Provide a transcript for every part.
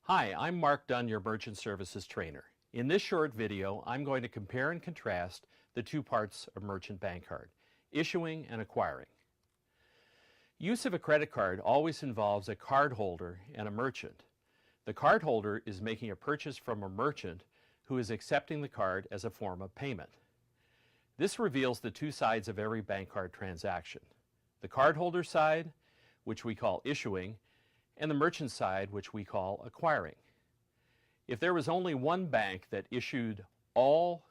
Hi, I'm Mark Dunn, your Merchant Services Trainer. In this short video, I'm going to compare and contrast the two parts of Merchant Bank Card, issuing and acquiring. Use of a credit card always involves a cardholder and a merchant. The cardholder is making a purchase from a merchant who is accepting the card as a form of payment. This reveals the two sides of every bank card transaction. The cardholder side, which we call issuing, and the merchant side, which we call acquiring. If there was only one bank that issued all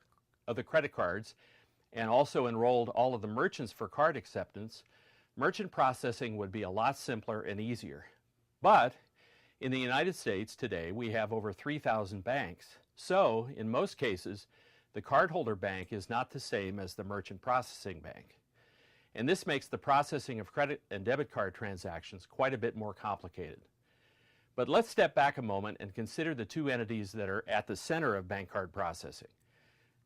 of the credit cards and also enrolled all of the merchants for card acceptance, merchant processing would be a lot simpler and easier. But in the United States today, we have over 3,000 banks. So in most cases, the cardholder bank is not the same as the merchant processing bank. And this makes the processing of credit and debit card transactions quite a bit more complicated. But let's step back a moment and consider the two entities that are at the center of bank card processing.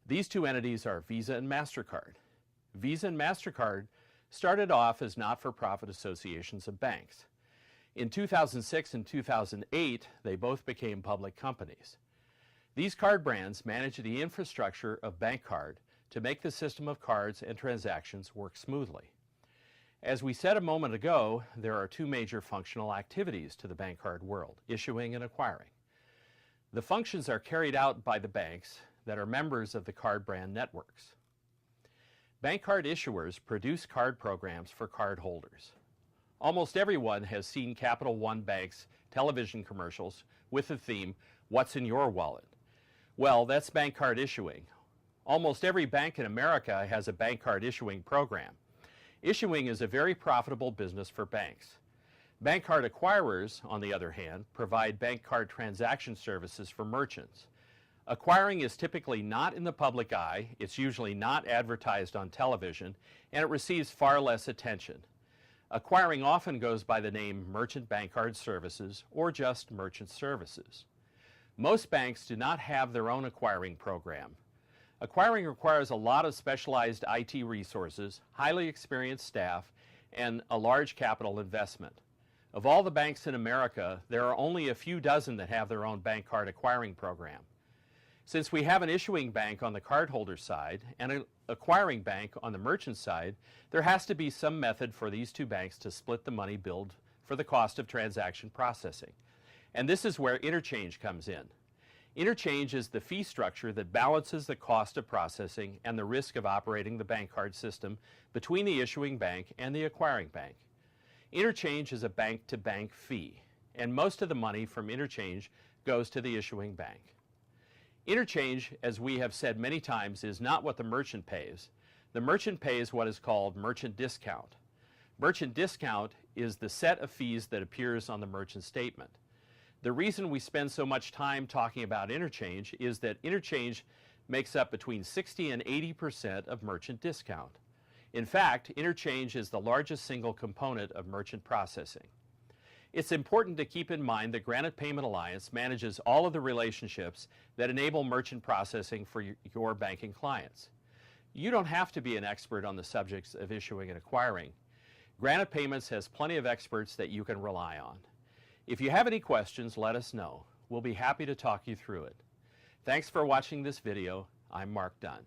These two entities are Visa and MasterCard. Visa and MasterCard started off as not-for-profit associations of banks. In 2006 and 2008, they both became public companies. These card brands manage the infrastructure of bank card to make the system of cards and transactions work smoothly. As we said a moment ago, there are two major functional activities to the bank card world, issuing and acquiring. The functions are carried out by the banks that are members of the card brand networks. Bank card issuers produce card programs for card holders. Almost everyone has seen Capital One Bank's television commercials with the theme, "What's in your wallet?" Well, that's bank card issuing. Almost every bank in America has a bank card issuing program. Issuing is a very profitable business for banks. Bank card acquirers, on the other hand, provide bank card transaction services for merchants. Acquiring is typically not in the public eye, it's usually not advertised on television, and it receives far less attention. Acquiring often goes by the name Merchant Bank Card Services or just Merchant Services. Most banks do not have their own acquiring program. Acquiring requires a lot of specialized IT resources, highly experienced staff, and a large capital investment. Of all the banks in America, there are only a few dozen that have their own bank card acquiring program. Since we have an issuing bank on the cardholder side and an acquiring bank on the merchant side, there has to be some method for these two banks to split the money billed for the cost of transaction processing. And this is where interchange comes in. Interchange is the fee structure that balances the cost of processing and the risk of operating the bank card system between the issuing bank and the acquiring bank. Interchange is a bank-to-bank fee, and most of the money from interchange goes to the issuing bank. Interchange, as we have said many times, is not what the merchant pays. The merchant pays what is called merchant discount. Merchant discount is the set of fees that appears on the merchant statement. The reason we spend so much time talking about interchange is that interchange makes up between 60 and 80% of merchant discount. In fact, interchange is the largest single component of merchant processing. It's important to keep in mind that Granite Payment Alliance manages all of the relationships that enable merchant processing for your banking clients. You don't have to be an expert on the subjects of issuing and acquiring. Granite Payments has plenty of experts that you can rely on. If you have any questions, let us know. We'll be happy to talk you through it. Thanks for watching this video. I'm Mark Dunn.